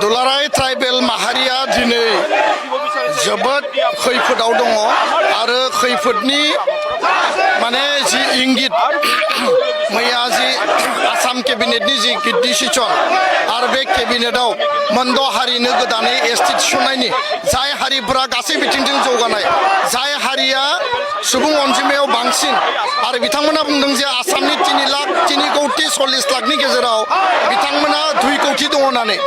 दुलाराय ट्राइबेल माहारिया दिनै जोबोद खैफोदाव दङ आरो खैफोदनि माने जि इंगित मैया जि आसाम केबिनेटनि जि डिसिसन आरो बे केबिनेटआव मोनद' हारिनो गोदानै एसटि थिसननायनि जाय हारिफोरा गासै बिथिंजों जौगानाय जाय हारिया सुबुं अनजिमायाव बांसिन आरो बिथांमोना बुंदों जे आसामनि 3 कौटि 40 लाखनि गेजेराव बिथांमोना 2 कौटि दङ होननानै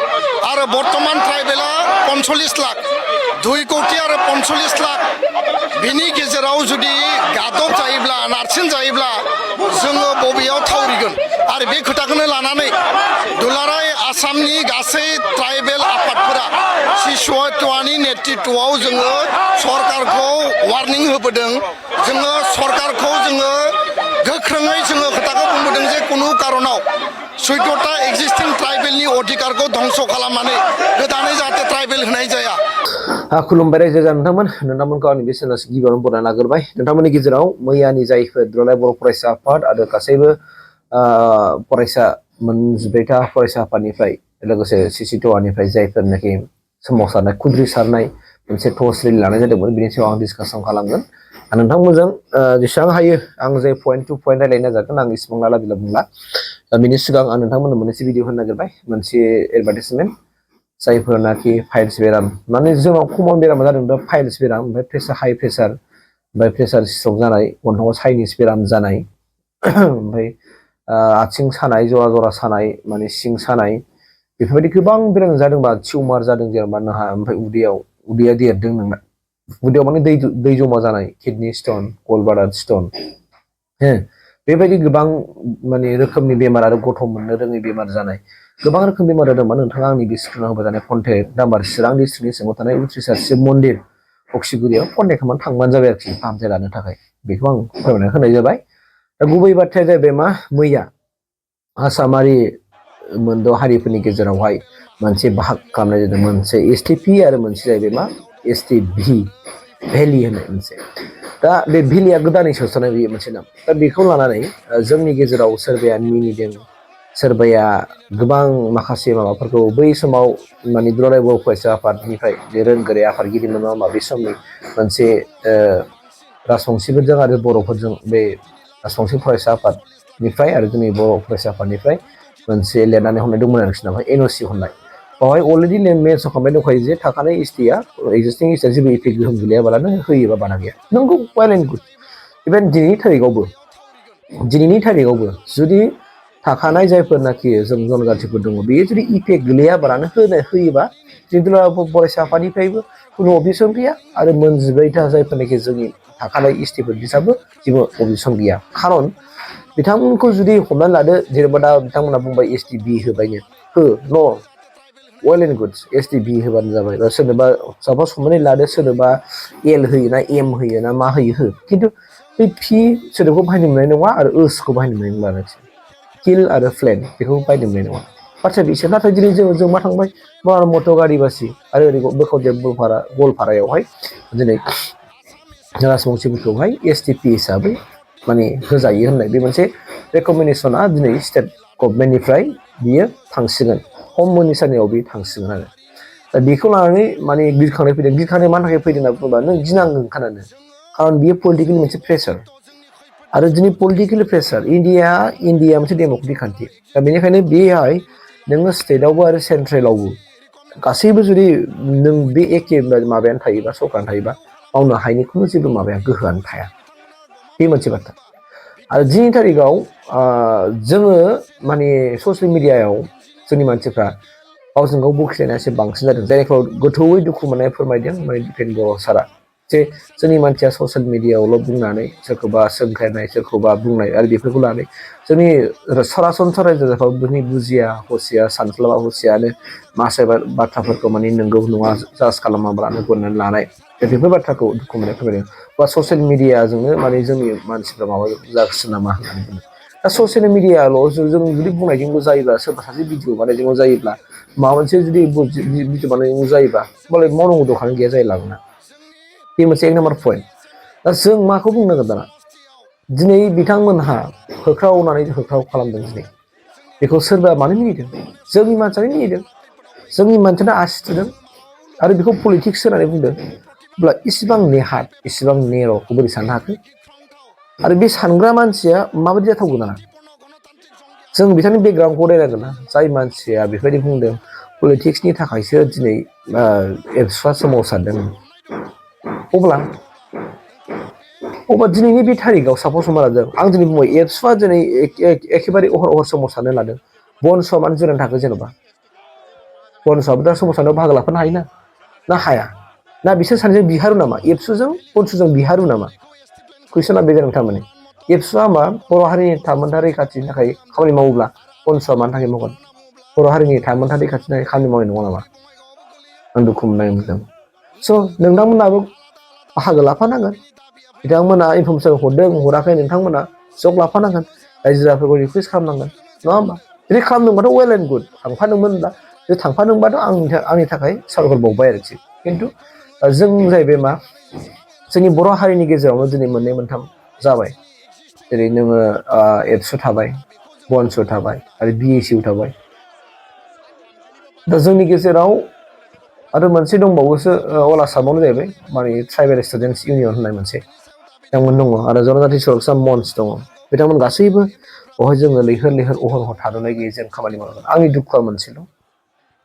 आरो बर्तमान ट्राइबेला 45 लाख 2 कौटि आरो 45 लाख बिनि गेजेराव जुदि गादब जायोब्ला नारसिन जायोब्ला जोङो बबेयाव थावरिगोन आरो बे खोथाखौनो लानानै दुलाराय आसामनि गासै ट्राइबेल आफादफोरा सिसुवानि नेतृत्वआव जोङो सरकारखौ वार्निं होबोदों जोङो सरकारखौ जोङो गोख्रोङै जोङो खोथाखौ बुंबोदों जे कुनु कारनाव 14टा एक्जिस्टिं ट्राइबेलनि अधिकारखौ धंस खालामनानै गोदानै जाहाथे ट्राइबेल होनाय जाया। खुलुमबाय रायजो राजा नोंथांमोनखौ आंनि बे चेनेल गिबियावनो बरायना लाग्रोबाय। नोंथांमोननि गेजेराव मैयानि जायफोर दुलाराय बर' फरायसा आफाद आरो गासैबो फरायसा 18टा फरायसा आफादनिफ्राय लोगोसे CC2निफ्राय जायफोरनाखि सोमावसारनाय खुद्रिसारनाय मोनसे टस रेलि लानाय जादोंमोन बेनि सायाव आं डिसकासन खालामगोन। नोंथांमोनजों जेसेबां हायो आं जे पइन्ट टु पइन्ट रायलायनो नाजागोन आं इसिबां लाला बिला बुंला। बिनि सिगां आं नोंथांमोननो मोनसे भिडिअ होनो नागिरबाय मोनसे एडभार्टाइजमेन्ट जायफोरनाखि फाइल्स बेराम माने जोंनाव कमन बेरामा जादों दा फाइल्स बेराम ओमफ्राय प्रेसार हाइ प्रेसार ओमफ्राय प्रेसार स्ट्रक जानाय गन्थंआव साइनिस बेराम जानाय ओमफ्राय आथिं सानाय जरा जरा सानाय माने सिं सानाय बेफोरबायदि गोबां बेराम जादोंबा टिउमार जादों जेनेबा नोंहा ओमफ्राय उदैया देरदों नोंना उदैयाव माने दै जमा जानाय किडनि स्टन गलब्लाडार स्टन बेबायदि गोबां माने रोखोमनि बेमार आरो गथ' मोननो रोङै बेमार जानाय गोबां रोखोम बेमार जादोंमोन नोंथाङा आंनि बे स्क्रिनाव होबाय थानाय कन्टेक्ट नाम्बार चिरां डिस्ट्रिक्टनि सिङाव थानाय उथ्रिसार शिब मन्दिर अक्सिगुरियाव कन्टेक्ट खालामनानै थांबानो जाबाय आरोखि फाहामथाय लानो थाखाय बेखौ आं फोरमायना होनाय जाबाय। दा गुबै बाथ्राया जाहैबाय मा मैया आसामारि मोनद' हारिफोरनि गेजेरावहाय मोनसे भाग खालामनाय जादों मोनसे STP आरो मोनसे जाहैबाय मा STV भेलि होननाय मोनसे दा बे भेलिया गोदानै सोसननाय बेयो मोनसे नाम दा बेखौ लानानै जोंनि गेजेराव सोरबाया मिनिदों सोरबाया गोबां माखासे माबाफोरखौ बै समाव माने दुलाराय बर' फरायसा आफादनिफ्राय जे रोंगोरा आफादगिरिमोन नङा होमबा बे समनि मोनसे राजबंसिफोरजों आरो बर'फोरजों बे राजबंसि फरायसा आफादनिफ्राय आरो जोंनि बर' फरायसा आफादनिफ्राय मोनसे लिरनानै हरनाय दंमोन आरोखि नामा NOC हरनाय बेवहाय अलरेडि मेनसन खालामनाय दंखायो जे थाखानाय STया एक्जिस्टिं STया जेबो इफेक्ट गोहोम गोलैयाबालानो होयोबा बाना गैया नंगौ वेल एन्ड गुड इभेन दिनैनि थारिखआवबो जुदि थाखानाय जायफोरनाखि जों जनजातिफोर दङ बेयो जुदि इफेक्ट गोलैयाबालानो होयोबा जोंनि दुलाराय फरायसा आफादनिफ्रायबो खुनु अबजेक्सन गैया आरो 18टा जायफोरनाखि जोंनि थाखानाय STफोर बिसोरबो जेबो अबजेक्सन गैया खारन बिथांमोनखौ जुदि हमनानै लादो जेनेबा दा बिथांमोना बुंबाय STB होबायनो न' वेल एन्ड गुड STB होबानो जाबाय बा सोरनोबा सापस हमनानै लादो सोरनोबा L होयो ना M होयो ना मा होयो हो खिन्थु बे P सोदोबखौ बाहायनो मोननाय नङा आरो खौ बाहायनो मोननाय नंला आरोखि किल आरो फ्लेन बेखौ बाहायनो मोननाय नङा बाथ्राया बिसोर नाथाय दिनै जों मा थांबाय मट' गारि बासि आरो ओरै बोखावदेब गवालपारायावहाय दिनै राजबंसिफोरखौहाय STP हिसाबै माने होजायो होननाय बे मोनसे रेकमेन्डेसना दिनै स्टेट गभर्नमेन्टनिफ्राय बियो थांसिगोन हम मिनिस्टारनियाव बियो थांसिगोन आरो दा बेखौ लानानै माने गिखांनाय मानि थाखाय फैदों होनना बुङोबा नों गिनांगोन खानानो खारन बियो पलिटिकेल मोनसे प्रेसार आरो दिनै पलिटिकेल प्रेसार इन्डिया मोनसे डेम'क्रेटिक कान्ट्रि दा बेनिखायनो बेहाय नोङो स्टेटआवबो आरो सेन्ट्रेलावबो गासैबो जुदि नों बे एखे माबायानो थायोबा सरकारनो थायोबा मावनो हायैनि खुनु जेबो माबाया गोहोआनो थाया बे मोनसे बाथ्रा आरो दिनैनि थारिखआव जोङो माने ससियेल मिडियायाव जोंनि मानसिफ्रा गावजों गाव बखिलायनाया एसे बांसिन जादों जायखौ गोथौयै दुखु मोननाय फोरमायदों माने दिपेन बर' सारा जे जोंनि मानसिया ससियेल मिडियायावल' बुंनानै सोरखौबा सोंखायनाय सोरखौबा बुंनाय आरो बेफोरखौ लानानै जोंनि सरासनस्रा रायजो राजाफ्रा बुजिया हसिया सानस्लाबा हसियानो माखासे बाथ्राफोरखौ माने नंगौ नङा जाज खालामाब्लानो गनायनानै लानाय बेफोर बाथ्राखौ दुखु मोननाय फोरमायदों बा ससियेल मिडियाजोंनो माने जोंनि मानसिफ्रा माबा जागोन नामा होननानै बुङो दा ससियेल मिडियाल' जों जुदि बुंनायजोंल' जायोब्ला सोरबा सासे भिडिअ बानायजोंल' जायोब्ला माबा मोनसे जुदि भिडिअ बानायजोंल' जायोबा होमबालाय मावनांगौ दरखार गैया जायोलांना बे मोनसे 1 नाम्बार पइन्ट दा जों माखौ बुंनांगोन दाना दिनै बिथांमोनहा होख्रावनानै होख्राव खालामदों दिनै बेखौ सोरबा मानो मिनिदों जोंनि मानसियानो मिनिदों जोंनि मानसिना आसि थुदों आरो बेखौ पलिटिक्स होननानै बुंदों अब्ला इसिबां नेहाथ इसिबां नेर'खौ बोरै साननो हाखो आरो बे सानग्रा मानसिया माबायदि जाथावगौ ना जों बिथांनि बेकग्राउन्डखौ नायनांगोन ना जाय मानसिया बेबायदि बुंदों पलिटिक्सनि थाखायसो दिनै एबसुआ सोमावसारदों अब्ला दिनैनि बे थारिखआव सापस हमना लादों आं दिनै बुंबाय एबसुआ दिनै एखेबारे अहर सोमावसारनो लादों बनस'आ मानो जिरायनो थाखो जेन'बा बनस'आबो दा सोमावसारनायाव बाहागो लाफानो हायोना ना हाया ना बिसोर सानैजों बिहारू नामा एबसुजों बनस'जों बिहारू नामा कुइसना बे जादों थारमाने एबसुआ मा बर' हारिनि थामोनथा रैखाथिनि थाखाय खामानि मावोब्ला बनस'आ मानि थाखाय मावगोन बर' हारिनि थामोनथा रैखाथिनि थाखाय खामानि मावनाय नङा नामा आं दुखु मोननाय मोनदों स' नोंथांमोनाबो बाहागो लाफानांगोन बिथांमोना इनफरमेसन हरदों हराखै नोंथांमोना जग लाफानांगोन रायजो राजाफोरखौ रिकुवेस्ट खालामनांगोन नङा होमबा जुदि खालामदोंबाथ' वेल एन्ड गुड थांफादोंमोनब्ला जुदि थांफादोंबाथ' आंनि थाखाय साबायखर बावबाय आरोखि खिन्थु जों जाहैबाय मा जोंनि बर' हारिनि गेजेरावनो दिनै मोननै मोनथाम जाबाय जेरै नोङो एबसु थाबाय बनस' थाबाय आरो बिएसइउ थाबाय दा जोंनि गेजेराव आरो मोनसे दंबावोसो अल आसामावनो जाहैबाय माने ट्राइबेल स्टुडेन्टस इउनियन होननाय मोनसे बिथांमोन दङ आरो जनजाति सुरक्षा मन्च दङ बिथांमोन गासैबो बेवहाय जोङो लैहोर लैहोर अहर थाद'नाय गैयै जों खामानि मावनांगोन आंनि दुखुआ मोनसेल'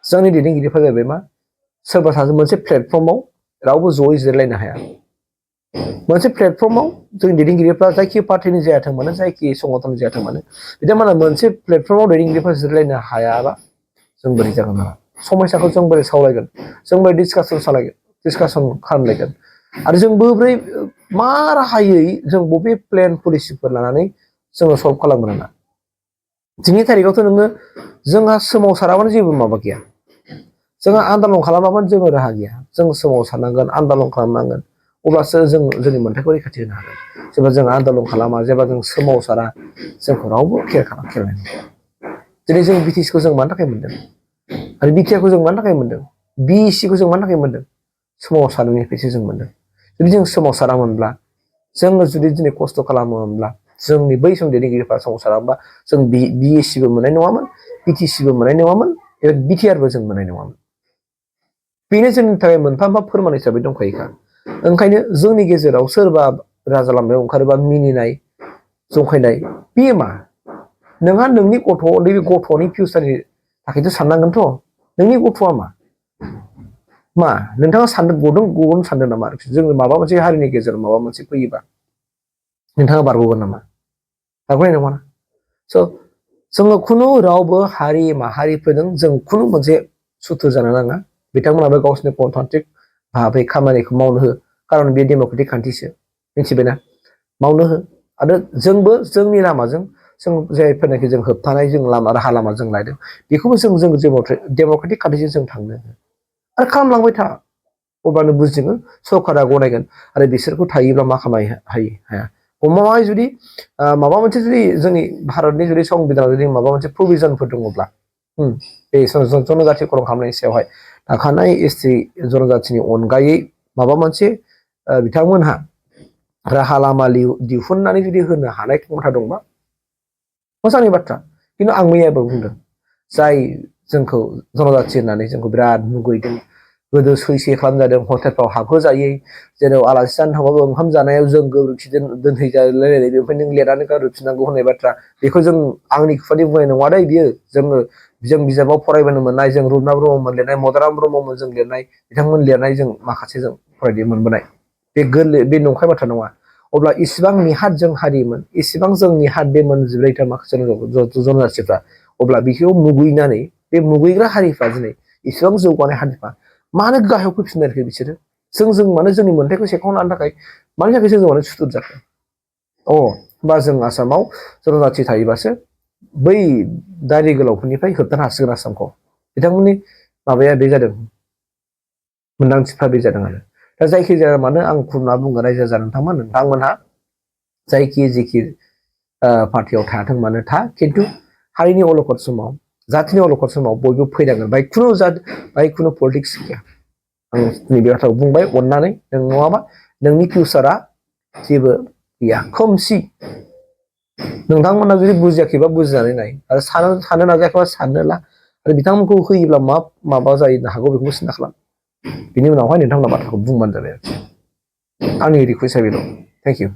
जोंनि दैदेनगिरिफ्रा जाहैबाय मा सोरबा सासे मोनसे प्लेटफर्माव रावबो जयै जिरायलायनो हाया मोनसे प्लेटफर्माव जोंनि दैदेनगिरिफ्रा जायखि पार्टिनि जायाथों मानो जायखि संगठननि जायाथों मानो बिथांमोना मोनसे प्लेटफर्माव दैदेनगिरिफ्रा जिरायलायनो हायाबा जों बोरै जागोन ना समस्याखौ जों बोरै सावरायगोन जों बोरै डिसकासन खालामलायगोन आरो जों बोरै मा राहायै जों बबे प्लेन पलिसिफोर लानानै जोङो सल्भ खालामगोन ना दिनैनि थारिखआवथ' नोङो जोंहा सोमावसाराबानो जेबो माबा गैया जोंहा आन्दालन खालामाबानो जेबो राहा गैया जों सोमावसारनांगोन आन्दालन खालामनांगोन अब्लासो जों जोंनि मोन्थायखौ रैखाथि होनो हागोन जेब्ला जों आन्दालन खालामा जेब्ला जों सोमावसारा जोंखौ रावबो केयार खालामनाय दिनै जों बिटिसिखौ जों मानि थाखाय मोनदों आरो बिटिआरखौ जों मानि थाखाय मोनदों बिइसिखौ जों मानि थाखाय मोनदों सोमावसारनायनिफ्रायसो जों मोनदों जुदि जों सोमावसारामोनब्ला जोङो जुदि दिनै खस्थ' खालामोमोनब्ला जोंनि बै सम दैदेनगिरिफ्रा सोमावसारामोनबा जों बिएससिबो मोननाय नङामोन बिटिसिबो मोननाय नङामोन एबा बिटिआरबो जों मोननाय नङामोन बेनो जोंनि थाखाय मोनफा मोनफा फोरमान हिसाबै दंखायोखा ओंखायनो जोंनि गेजेराव सोरबा राजा लामायाव ओंखारोबा मिनिनाय जंखायनाय बेयो मा नोंहा नोंनि गथ' नैबे गथ'नि फिउचारनि थाखायथ' साननांगोनथ' नोंनि गथ'आ मा नोंथाङा सानदों गुबुन सानदों नामा जोङो माबा मोनसे हारिनि गेजेराव माबा मोनसे फैयोबा नोंथाङा बारग'गोन नामा बारग'नाय नङा स' जोङो खुनु रावबो हारि माहारिफोरजों जों खुनु मोनसे सुथुर जानो नाङा बिथांमोनाबो गावसोरनि गणतान्त्रिक भाबै खामानिखौ मावनो हो खारन बे डेम'क्रेटिक खान्थिसो मिथिबायना मावनो हो आरो जोंबो जोंनि लामाजों जों जायफोरनाखि जों होबथानाय जों राहा लामा जों लायदों बेखौबो जों डेम'क्रेटिक खान्थिजों जों थांनो हो आरो खालामलांबाय था अब्लानो बुजिगोन सरकारा गनायगोन आरो बिसोरखौ थायोब्ला मा खालामनो हाया गमामाय जुदि माबा मोनसे जुदि जोंनि भारतनि जुदि संबिधानाव जुदि माबा मोनसे प्रभिजनफोर दङब्ला बे जनजातिकरन खालामनायनि सायावहाय थाखानाय एसटि जनजातिनि अनगायै माबा मोनसे बिथांमोनहा राहा लामा दिहुननानै जुदि होनो हानाय क्षमता दंबा मोजांनि बाथ्रा खिन्थु आं मैयाबो बुंदों जाय जोंखौ जनजाति होननानै जोंखौ बिराद मुगैदों गोदो सैसे खालामजादों हटेलफ्राव हाबहोजायै जेराव आलासि जानो थांबाबो ओंखाम जानायाव जों गोबोरखि दोनहैजालायनाय बेनिफ्राय नों लिरनानै गारहैफिननांगौ होननाय बाथ्रा बेखौ जों आंनि खुगानि बुंनाय नङा दै बियो जों बिजाबाव फरायबोनो मोननाय जों रुपनाथ ब्रह्ममोन लिरनाय मदाराम ब्रह्ममोन जों लिरनाय बिथांमोन लिरनाय जों माखासे जों फरायनो मोनबोनाय बे नंखाय बाथ्रा नङा अब्ला इसिबां निहाथ जों हारिमोन इसिबां जों निहाथ बे मोनजिब्रैथा माखासे जनजातिफ्रा अब्ला बेखौ मुगैनानै बे मुगैग्रा हारिफ्रा दिनै इसिबां जौगानाय हारिफ्रा मानो गाहायाव फैफिननो नागिरखो बिसोरो जों मानो जोंनि मोन्थायखौ सेखना लानो थाखाय मानि थाखाय जों मानो सुथुर जाखो होमबा जों आसामाव जनजाति थायोबासो बै दारि गोलावफोरनिफ्राय होबथानो हासिगोन आसामखौ बिथांमोननि माबाया बे जादों मोन्दांथिफ्रा बे जादों आरो दा जायखिजाया मानो आं खुलुमना बुंगोन रायजो राजा नोंथांमोनहा जेखि पार्टियाव थायाथों मानो खिन्थु हारिनि अलखद समाव जातिनि अलखद समाव बयबो फैनांगोन बाय खुनु पलिटिक्स गैया आं नैबे बाथ्राखौ बुंबाय अननानै नों नङाबा नोंनि फिउचारा जेबो गैया खोमसि नोंथांमोना जुदि बुजियाखैबा बुजिनानै नाय आरो साननो नाजायाखैबा साननो ला आरो बिथांमोनखौ होयोब्ला माबा जानो हागौ बेखौ सिन्था खालाम बिनि उनावहाय नोंथांमोना बाथ्राखौ बुंबानो जाबाय आंनि रिकुवेस्टआ बेल' थेंक इउ